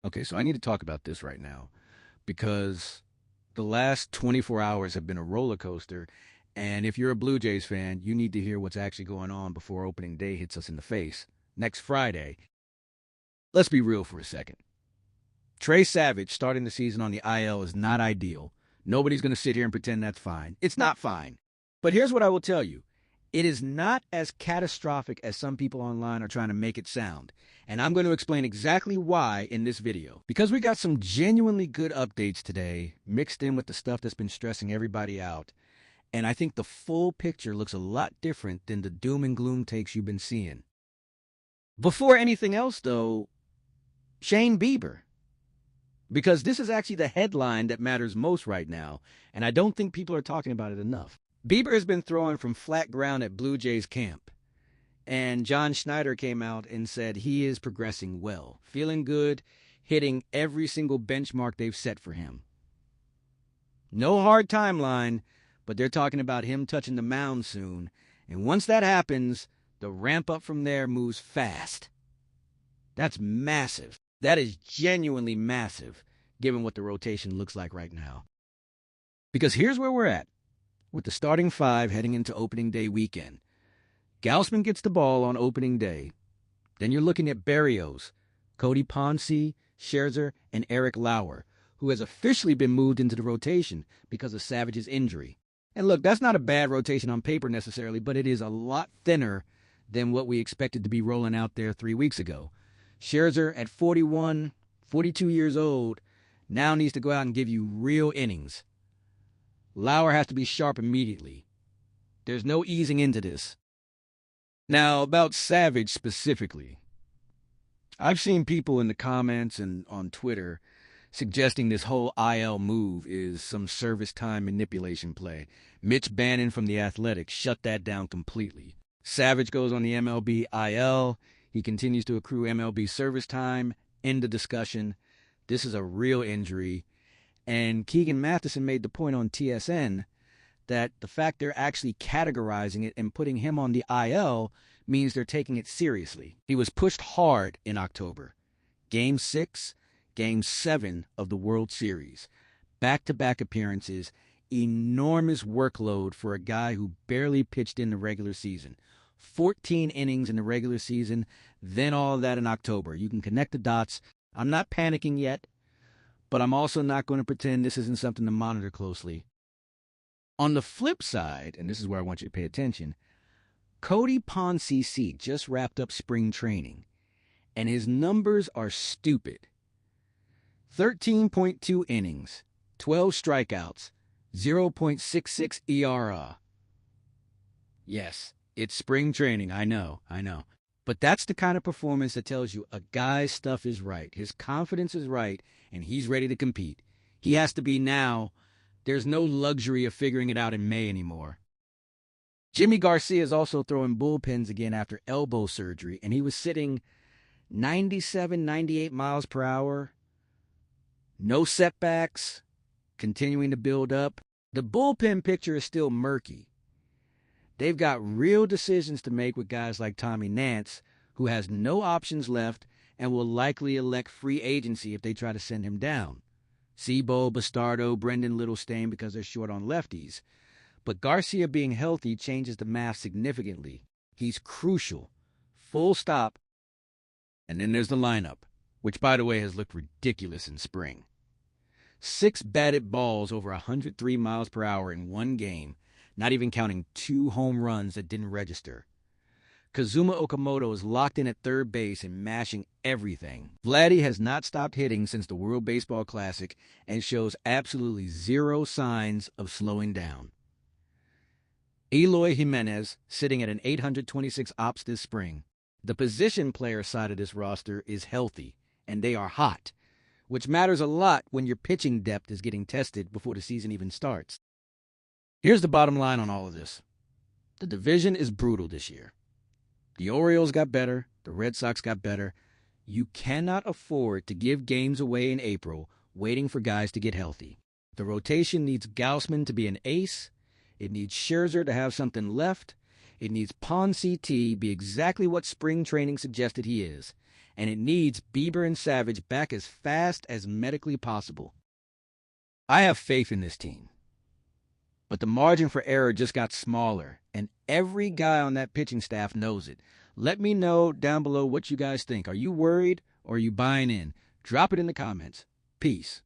Okay, so I need to talk about this right now because the last 24 hours have been a roller coaster. And if you're a Blue Jays fan, you need to hear what's actually going on before opening day hits us in the face. Next Friday, let's be real for a second. Trey Savage starting the season on the IL is not ideal. Nobody's going to sit here and pretend that's fine. It's not fine. But here's what I will tell you. It is not as catastrophic as some people online are trying to make it sound. And I'm going to explain exactly why in this video. Because we got some genuinely good updates today, mixed in with the stuff that's been stressing everybody out. And I think the full picture looks a lot different than the doom and gloom takes you've been seeing. Before anything else, though, Shane Bieber. Because this is actually the headline that matters most right now, and I don't think people are talking about it enough. Bieber has been throwing from flat ground at Blue Jays camp, and John Schneider came out and said he is progressing well, feeling good, hitting every single benchmark they've set for him. No hard timeline, but they're talking about him touching the mound soon, and once that happens, the ramp up from there moves fast. That's massive. That is genuinely massive, given what the rotation looks like right now. Because here's where we're at, with the starting five heading into opening day weekend. Gausman gets the ball on opening day. Then you're looking at Berrios, Cody Ponce, Scherzer, and Eric Lauer, who has officially been moved into the rotation because of Savage's injury. And look, that's not a bad rotation on paper necessarily, but it is a lot thinner than what we expected to be rolling out there 3 weeks ago. Scherzer at 41, 42 years old, now needs to go out and give you real innings. Lauer has to be sharp immediately. There's no easing into this. Now, about Savage specifically, I've seen people in the comments and on Twitter suggesting this whole IL move is some service time manipulation play. Mitch Bannon from The Athletic shut that down completely. Savage goes on the MLB IL. He continues to accrue MLB service time. End of discussion. This is a real injury. And Keegan Matheson made the point on TSN that the fact they're actually categorizing it and putting him on the IL means they're taking it seriously. He was pushed hard in October. Game 6, Game 7 of the World Series. Back-to-back appearances. Enormous workload for a guy who barely pitched in the regular season. 14 innings in the regular season, then all of that in October. You can connect the dots. I'm not panicking yet, but I'm also not going to pretend this isn't something to monitor closely. On the flip side, and this is where I want you to pay attention, Cody Ponce just wrapped up spring training, and his numbers are stupid. 13.2 innings, 12 strikeouts, 0.66 ERA. Yes, it's spring training, I know. But that's the kind of performance that tells you a guy's stuff is right. His confidence is right, and he's ready to compete. He has to be now. There's no luxury of figuring it out in May anymore. Jimmy Garcia is also throwing bullpens again after elbow surgery, and he was sitting 97, 98 miles per hour. No setbacks, continuing to build up. The bullpen picture is still murky. They've got real decisions to make with guys like Tommy Nance, who has no options left and will likely elect free agency if they try to send him down. Sebo, Bastardo, Brendan Littlestain because they're short on lefties. But Garcia being healthy changes the math significantly. He's crucial. Full stop. And then there's the lineup, which, by the way, has looked ridiculous in spring. 6 batted balls over 103 miles per hour in one game, not even counting 2 home runs that didn't register. Kazuma Okamoto is locked in at third base and mashing everything. Vladdy has not stopped hitting since the World Baseball Classic and shows absolutely zero signs of slowing down. Eloy Jimenez sitting at an 826 ops this spring. The position player side of this roster is healthy, and they are hot, which matters a lot when your pitching depth is getting tested before the season even starts. Here's the bottom line on all of this. The division is brutal this year. The Orioles got better. The Red Sox got better. You cannot afford to give games away in April waiting for guys to get healthy. The rotation needs Gausman to be an ace. It needs Scherzer to have something left. It needs Ponce to be exactly what spring training suggested he is. and it needs Bieber and Savage back as fast as medically possible. I have faith in this team, but the margin for error just got smaller, and every guy on that pitching staff knows it. Let me know down below what you guys think. Are you worried or are you buying in? Drop it in the comments. Peace.